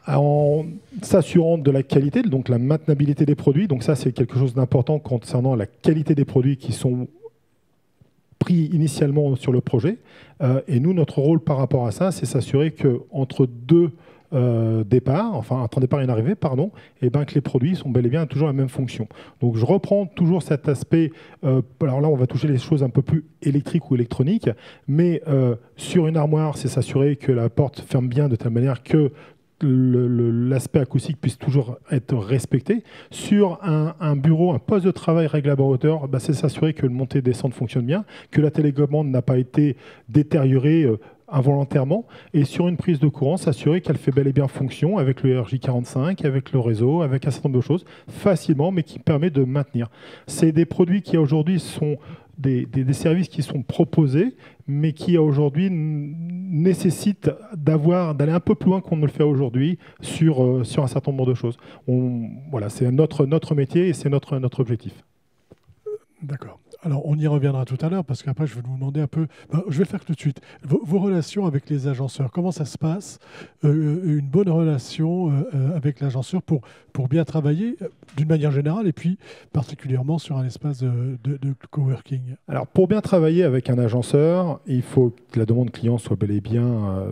En s'assurant de la qualité, donc la maintenabilité des produits. Donc ça, c'est quelque chose d'important concernant la qualité des produits qui sont pris initialement sur le projet. Et nous, notre rôle par rapport à ça, c'est s'assurer qu'entre deux départ, enfin entre un départ et une arrivée, pardon, et que les produits sont bel et bien toujours la même fonction. Donc je reprends toujours cet aspect, alors là on va toucher les choses un peu plus électriques ou électroniques, mais sur une armoire, c'est s'assurer que la porte ferme bien de telle manière que l'aspect acoustique puisse toujours être respecté. Sur un bureau, un poste de travail réglable en hauteur, c'est s'assurer que le montée et descente fonctionne bien, que la télécommande n'a pas été détériorée involontairement, et sur une prise de courant, s'assurer qu'elle fait bel et bien fonction avec le RJ45, avec le réseau, avec un certain nombre de choses, facilement, mais qui permet de maintenir. C'est des produits qui aujourd'hui sont des services qui sont proposés, mais qui aujourd'hui nécessitent d'aller un peu plus loin qu'on ne le fait aujourd'hui sur un certain nombre de choses. Voilà, c'est notre métier et c'est notre objectif. D'accord. Alors, on y reviendra tout à l'heure, parce qu'après, je vais vous demander un peu... je vais le faire tout de suite. Vos relations avec les agenceurs, comment ça se passe? Une bonne relation avec l'agenceur pour bien travailler, d'une manière générale, et puis particulièrement sur un espace de coworking. Alors, pour bien travailler avec un agenceur, il faut que la demande client soit bel et bien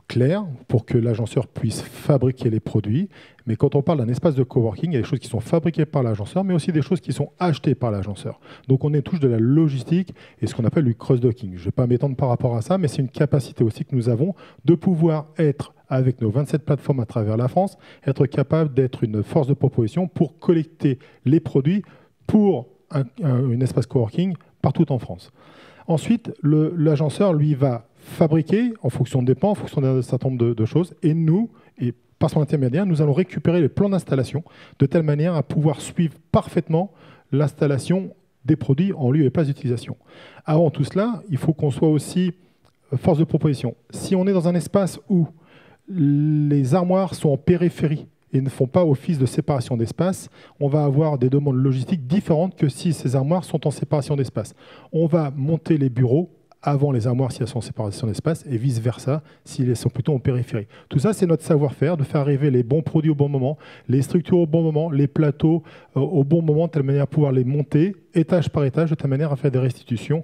clair pour que l'agenceur puisse fabriquer les produits. Mais quand on parle d'un espace de coworking, il y a des choses qui sont fabriquées par l'agenceur, mais aussi des choses qui sont achetées par l'agenceur. Donc on est touche de la logistique et ce qu'on appelle du cross-docking. Je ne vais pas m'étendre par rapport à ça, mais c'est une capacité aussi que nous avons de pouvoir être, avec nos 27 plateformes à travers la France, être capable d'être une force de proposition pour collecter les produits pour un espace coworking partout en France. Ensuite, l'agenceur, lui, va fabriquer en fonction des plans, en fonction d'un certain nombre de choses. Et nous, et par son intermédiaire, nous allons récupérer les plans d'installation de telle manière à pouvoir suivre parfaitement l'installation des produits en lieu et place d'utilisation. Avant tout cela, il faut qu'on soit aussi force de proposition. Si on est dans un espace où les armoires sont en périphérie et ne font pas office de séparation d'espace, on va avoir des demandes logistiques différentes que si ces armoires sont en séparation d'espace. On va monter les bureaux avant les armoires si elles sont en séparation d'espace et vice-versa si elles sont plutôt en périphérie. Tout ça, c'est notre savoir-faire, de faire arriver les bons produits au bon moment, les structures au bon moment, les plateaux au bon moment, de telle manière à pouvoir les monter étage par étage, de telle manière à faire des restitutions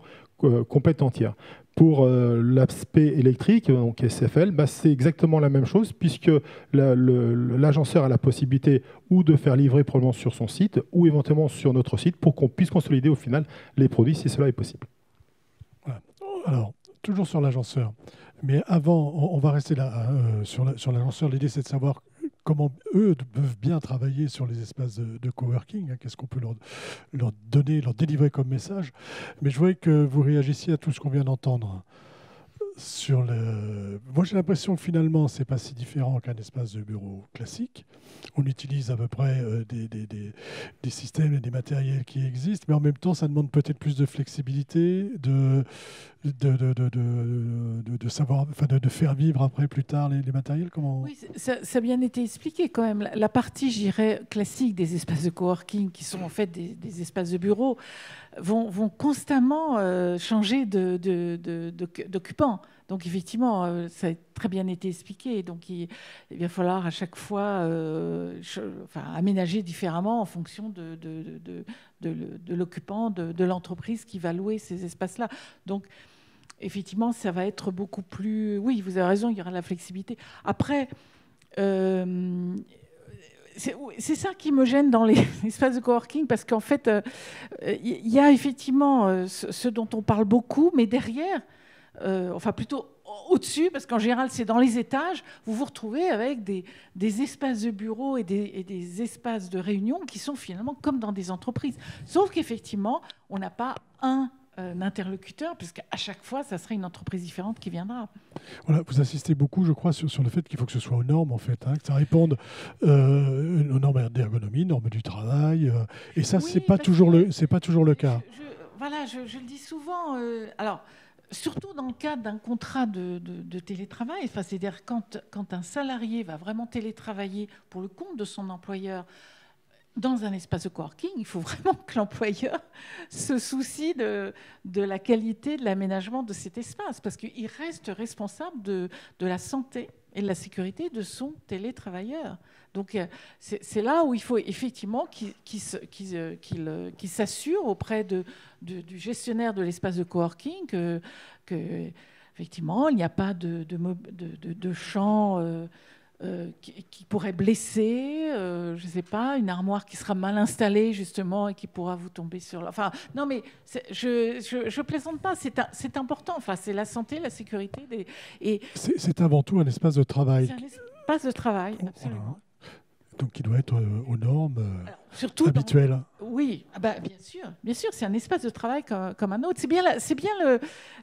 complètes entières. Pour l'aspect électrique, donc SFL, c'est exactement la même chose puisque l'agenceur a la possibilité ou de faire livrer probablement sur son site ou éventuellement sur notre site pour qu'on puisse consolider au final les produits si cela est possible. Voilà. Alors, toujours sur l'agenceur. Mais avant, on va rester là sur l'agenceur. L'idée, c'est de savoir comment eux peuvent bien travailler sur les espaces de coworking, hein, qu'est-ce qu'on peut leur donner, leur délivrer comme message. Mais je voudrais que vous réagissiez à tout ce qu'on vient d'entendre. Moi, j'ai l'impression que finalement, ce n'est pas si différent qu'un espace de bureau classique. On utilise à peu près des systèmes et des matériels qui existent, mais en même temps, ça demande peut-être plus de flexibilité, de savoir, enfin, de faire vivre après, plus tard, les matériels. Comment... Oui, ça a bien été expliqué quand même. La partie, je dirais, classique des espaces de coworking, qui sont en fait des espaces de bureau, vont constamment changer d'occupants. Donc effectivement, ça a très bien été expliqué. Donc il va falloir à chaque fois aménager différemment en fonction de l'occupant, de l'entreprise qui va louer ces espaces-là. Donc effectivement, ça va être beaucoup plus... Oui, vous avez raison, il y aura de la flexibilité. Après... c'est ça qui me gêne dans les espaces de coworking, parce qu'en fait, il y a effectivement ce dont on parle beaucoup, mais derrière, enfin plutôt au-dessus, parce qu'en général, c'est dans les étages, vous vous retrouvez avec des espaces de bureau et des espaces de réunion qui sont finalement comme dans des entreprises. Sauf qu'effectivement, on n'a pas un interlocuteur, puisqu'à chaque fois, ça serait une entreprise différente qui viendra. Voilà, vous insistez beaucoup, je crois, sur le fait qu'il faut que ce soit aux normes, en fait, hein, que ça réponde aux normes d'ergonomie, normes du travail, et ça, oui, c'est pas toujours le cas. Voilà, je le dis souvent. Alors, surtout dans le cadre d'un contrat de télétravail, enfin, c'est-à-dire quand un salarié va vraiment télétravailler pour le compte de son employeur, dans un espace de coworking, il faut vraiment que l'employeur se soucie de la qualité de l'aménagement de cet espace, parce qu'il reste responsable de la santé et de la sécurité de son télétravailleur. Donc c'est là où il faut effectivement qu'il s'assure auprès du gestionnaire de l'espace de coworking que effectivement il n'y a pas de champ qui pourrait blesser, je ne sais pas, une armoire qui sera mal installée justement et qui pourra vous tomber sur... Enfin, non mais je plaisante pas, c'est important, enfin, c'est la santé, la sécurité. C'est avant tout un espace de travail. C'est un espace de travail, absolument. Voilà. Donc il doit être aux normes surtout habituelles. Oui, bien sûr, c'est un espace de travail comme un autre. C'est bien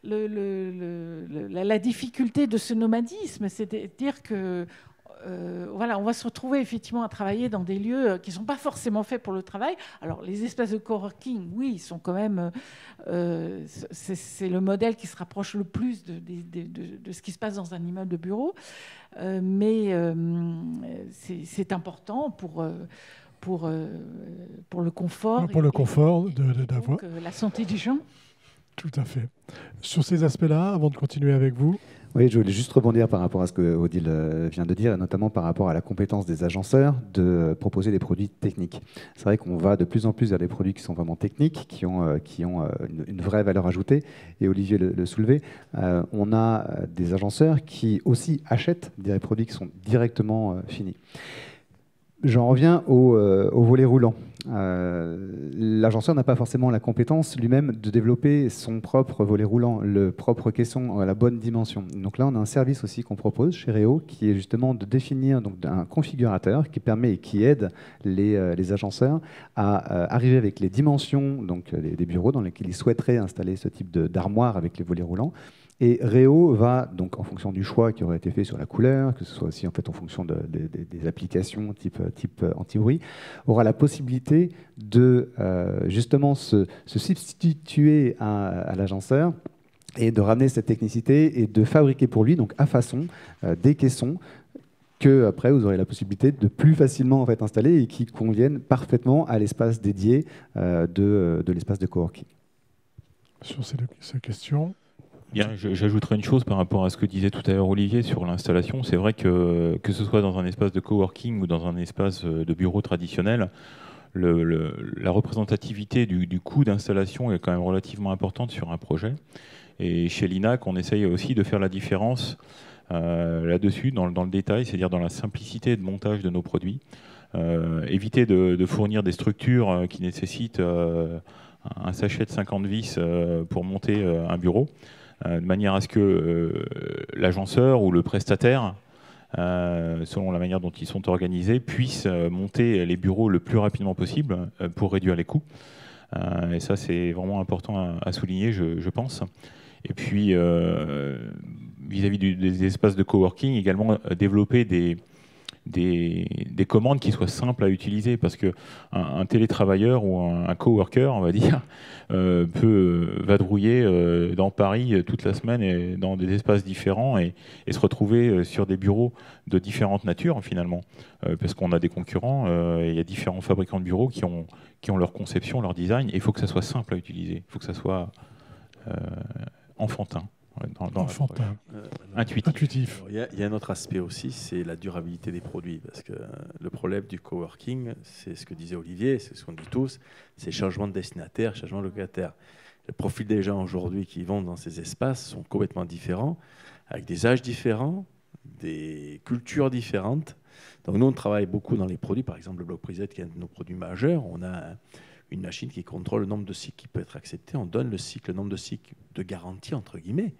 la difficulté de ce nomadisme, c'est-à-dire que voilà, on va se retrouver effectivement à travailler dans des lieux qui ne sont pas forcément faits pour le travail. Alors, les espaces de coworking, oui, ils sont quand même... c'est le modèle qui se rapproche le plus de ce qui se passe dans un immeuble de bureau. Mais c'est important pour le confort. Pour le confort d'avoir... la santé des gens. Tout à fait. Sur ces aspects-là, avant de continuer avec vous... Oui, je voulais juste rebondir par rapport à ce que Odile vient de dire, et notamment par rapport à la compétence des agenceurs de proposer des produits techniques. C'est vrai qu'on va de plus en plus vers des produits qui sont vraiment techniques, qui ont une vraie valeur ajoutée, et Olivier le soulevait. On a des agenceurs qui aussi achètent des produits qui sont directement finis. J'en reviens au volet roulant. L'agenceur n'a pas forcément la compétence lui-même de développer son propre volet roulant, le propre caisson à la bonne dimension. Donc là, on a un service aussi qu'on propose chez Réo, qui est justement de définir donc, un configurateur qui permet et qui aide les agenceurs à arriver avec les dimensions donc, des bureaux dans lesquels ils souhaiteraient installer ce type d'armoire avec les volets roulants. Et Réo va, donc, en fonction du choix qui aurait été fait sur la couleur, que ce soit aussi en, fait, en fonction des applications type anti-bruit, aura la possibilité de justement se substituer à l'agenceur et de ramener cette technicité et de fabriquer pour lui, donc à façon, des caissons que après vous aurez la possibilité de plus facilement en fait, installer et qui conviennent parfaitement à l'espace dédié de l'espace de coworking. Sur ces questions... Bien, j'ajouterais une chose par rapport à ce que disait tout à l'heure Olivier sur l'installation. C'est vrai que ce soit dans un espace de coworking ou dans un espace de bureau traditionnel, la représentativité du coût d'installation est quand même relativement importante sur un projet. Et chez l'INAC, on essaye aussi de faire la différence là-dessus, dans le détail, c'est-à-dire dans la simplicité de montage de nos produits. Éviter de fournir des structures qui nécessitent un sachet de 50 vis pour monter un bureau. De manière à ce que l'agenceur ou le prestataire selon la manière dont ils sont organisés, puissent monter les bureaux le plus rapidement possible pour réduire les coûts. Et ça, c'est vraiment important à souligner, je pense. Et puis, vis-à-vis des espaces de coworking, également développer des commandes qui soient simples à utiliser, parce qu'un télétravailleur ou un coworker, on va dire, peut vadrouiller dans Paris toute la semaine et dans des espaces différents et se retrouver sur des bureaux de différentes natures finalement, parce qu'on a des concurrents, il y a différents fabricants de bureaux qui ont leur conception, leur design, et il faut que ça soit simple à utiliser, il faut que ça soit enfantin. Intuitif. Il y a un autre aspect aussi, c'est la durabilité des produits. Parce que le problème du coworking, c'est ce que disait Olivier, c'est ce qu'on dit tous, c'est changement de destinataire, changement de locataire. Le profil des gens aujourd'hui qui vont dans ces espaces sont complètement différents, avec des âges différents, des cultures différentes. Donc nous, on travaille beaucoup dans les produits. Par exemple, le bloc Prisette, qui est un de nos produits majeurs, on a une machine qui contrôle le nombre de cycles qui peut être accepté. On donne le nombre de cycles de garantie, entre guillemets,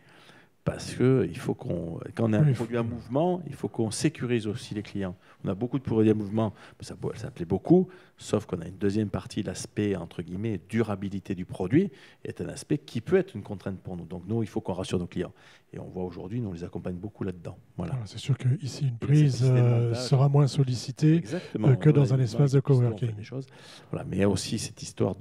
parce que il faut quand on a un produit à mouvement, il faut qu'on sécurise aussi les clients. On a beaucoup de produits à mouvement, ça plaît beaucoup, sauf qu'on a une deuxième partie, l'aspect, entre guillemets, durabilité du produit, est un aspect qui peut être une contrainte pour nous. Donc nous, il faut qu'on rassure nos clients. Et on voit aujourd'hui, nous, on les accompagne beaucoup là-dedans. Voilà. C'est sûr qu'ici, une prise sera moins sollicitée que dans un espace de coworking. Voilà. Mais il y a aussi cette histoire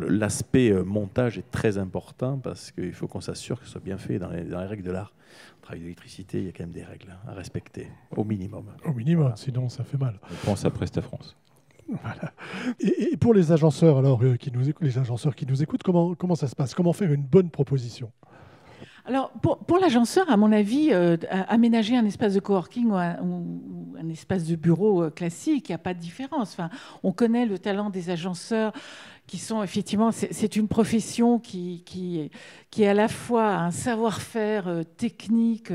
l'aspect montage est très important, parce qu'il faut qu'on s'assure que ce soit bien fait dans les règles de l'art. On travaille d'électricité, il y a quand même des règles à respecter, au minimum. Au minimum, sinon ça fait mal. On pense à Presta France. Voilà. Et pour les agenceurs, alors, qui nous écoutent, comment ça se passe? Comment faire une bonne proposition? Alors, pour l'agenceur, à mon avis, aménager un espace de coworking ou un espace de bureau classique, il n'y a pas de différence. Enfin, on connaît le talent des agenceurs qui sont effectivement, c'est une profession qui est à la fois un savoir-faire technique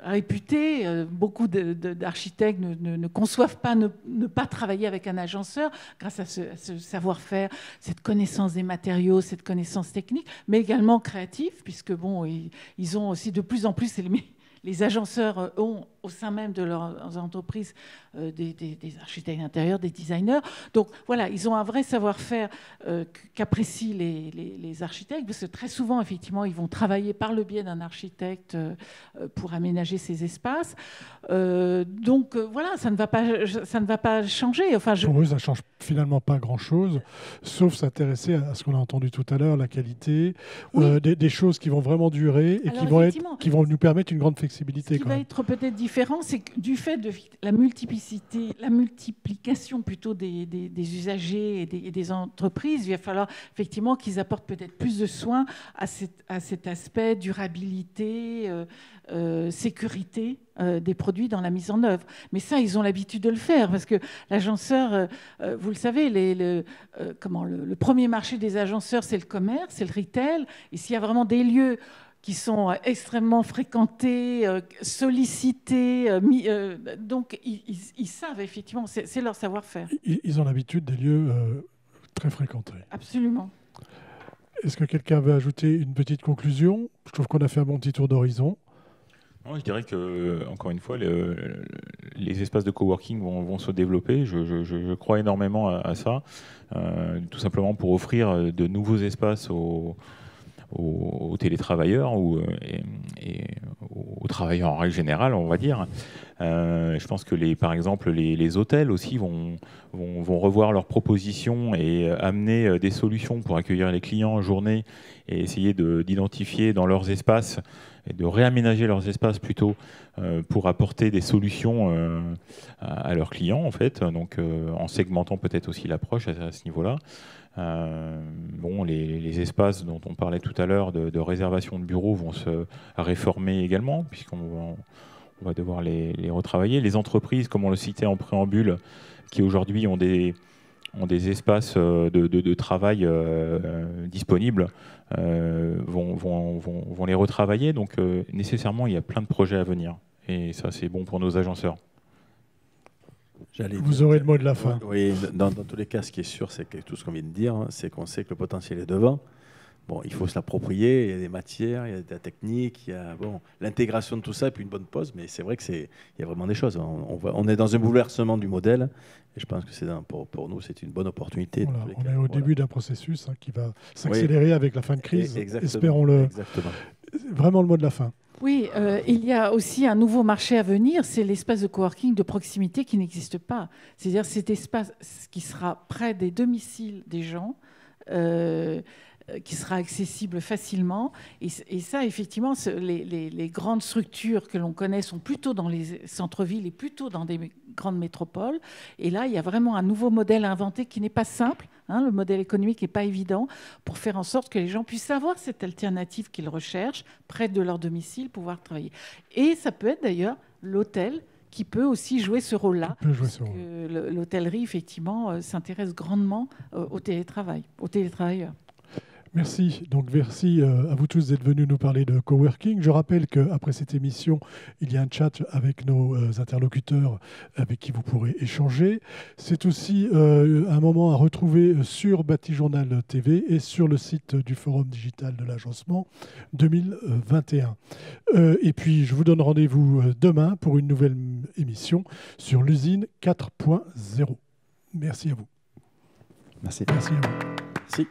réputé. Beaucoup d'architectes ne conçoivent pas ne pas travailler avec un agenceur grâce à ce savoir-faire, cette connaissance des matériaux, cette connaissance technique, mais également créatif, puisque bon, ils ont aussi de plus en plus les agenceurs ont au sein même de leurs entreprises des architectes d'intérieur, des designers. Donc voilà, ils ont un vrai savoir-faire qu'apprécient les architectes, parce que très souvent, effectivement, ils vont travailler par le biais d'un architecte pour aménager ces espaces. Donc voilà, ça ne va pas changer. Enfin, pour eux, ça ne change finalement pas grand-chose, sauf s'intéresser à ce qu'on a entendu tout à l'heure, la qualité, oui. Des choses qui vont vraiment durer et qui vont nous permettre une grande flexibilité. Ce qui va être peut-être différent, c'est que du fait de la multiplication plutôt des usagers et des entreprises, il va falloir effectivement qu'ils apportent peut-être plus de soins à cet aspect durabilité, sécurité des produits dans la mise en œuvre. Mais ça, ils ont l'habitude de le faire, parce que l'agenceur, vous le savez, le premier marché des agenceurs, c'est le commerce, c'est le retail. Et s'il y a vraiment des lieux qui sont extrêmement fréquentés, sollicités, donc ils savent effectivement, c'est leur savoir-faire. Ils ont l'habitude des lieux très fréquentés. Absolument. Est-ce que quelqu'un veut ajouter une petite conclusion? Je trouve qu'on a fait un bon petit tour d'horizon. Non, je dirais que, encore une fois, les espaces de coworking vont se développer. Je crois énormément à ça, tout simplement pour offrir de nouveaux espaces aux télétravailleurs et aux travailleurs en règle générale, on va dire. Je pense que par exemple les hôtels aussi vont revoir leurs propositions et amener des solutions pour accueillir les clients en journée et essayer d'identifier dans leurs espaces et de réaménager leurs espaces plutôt pour apporter des solutions à leurs clients en fait, donc en segmentant peut-être aussi l'approche à ce niveau-là. Les espaces dont on parlait tout à l'heure de réservation de bureaux vont se réformer également, puisqu'on va devoir les retravailler. Les entreprises, comme on le citait en préambule, qui aujourd'hui ont des espaces de travail disponibles, vont les retravailler. Donc nécessairement, il y a plein de projets à venir. Et ça, c'est bon pour nos agenceurs. Vous aurez le mot de la fin. Oui, dans tous les cas, ce qui est sûr, c'est que tout ce qu'on vient de dire, c'est qu'on sait que le potentiel est devant. Bon, il faut se l'approprier, il y a des matières, il y a de la technique, il y a l'intégration de tout ça et puis une bonne pause, mais c'est vrai qu'il y a vraiment des choses. On est dans un bouleversement du modèle et je pense que pour nous, c'est une bonne opportunité. Voilà, on est au début d'un processus qui va s'accélérer avec la fin de crise, espérons-le. Exactement. Vraiment le mot de la fin. Oui, il y a aussi un nouveau marché à venir, c'est l'espace de coworking de proximité qui n'existe pas. C'est-à-dire cet espace qui sera près des domiciles des gens, qui sera accessible facilement. Et ça, effectivement, les grandes structures que l'on connaît sont plutôt dans les centres-villes et plutôt dans des grandes métropoles. Et là, il y a vraiment un nouveau modèle à inventer qui n'est pas simple. Le modèle économique n'est pas évident pour faire en sorte que les gens puissent avoir cette alternative qu'ils recherchent près de leur domicile, pouvoir travailler. Et ça peut être d'ailleurs l'hôtel qui peut aussi jouer ce rôle-là. L'hôtellerie, effectivement, s'intéresse grandement au télétravail, aux télétravailleurs. Merci. Donc merci à vous tous d'être venus nous parler de coworking. Je rappelle qu'après cette émission, il y a un chat avec nos interlocuteurs avec qui vous pourrez échanger. C'est aussi un moment à retrouver sur Batijournal TV et sur le site du Forum digital de l'agencement 2021. Et puis, je vous donne rendez-vous demain pour une nouvelle émission sur l'usine 4.0. Merci à vous. Merci. Merci à vous. Merci.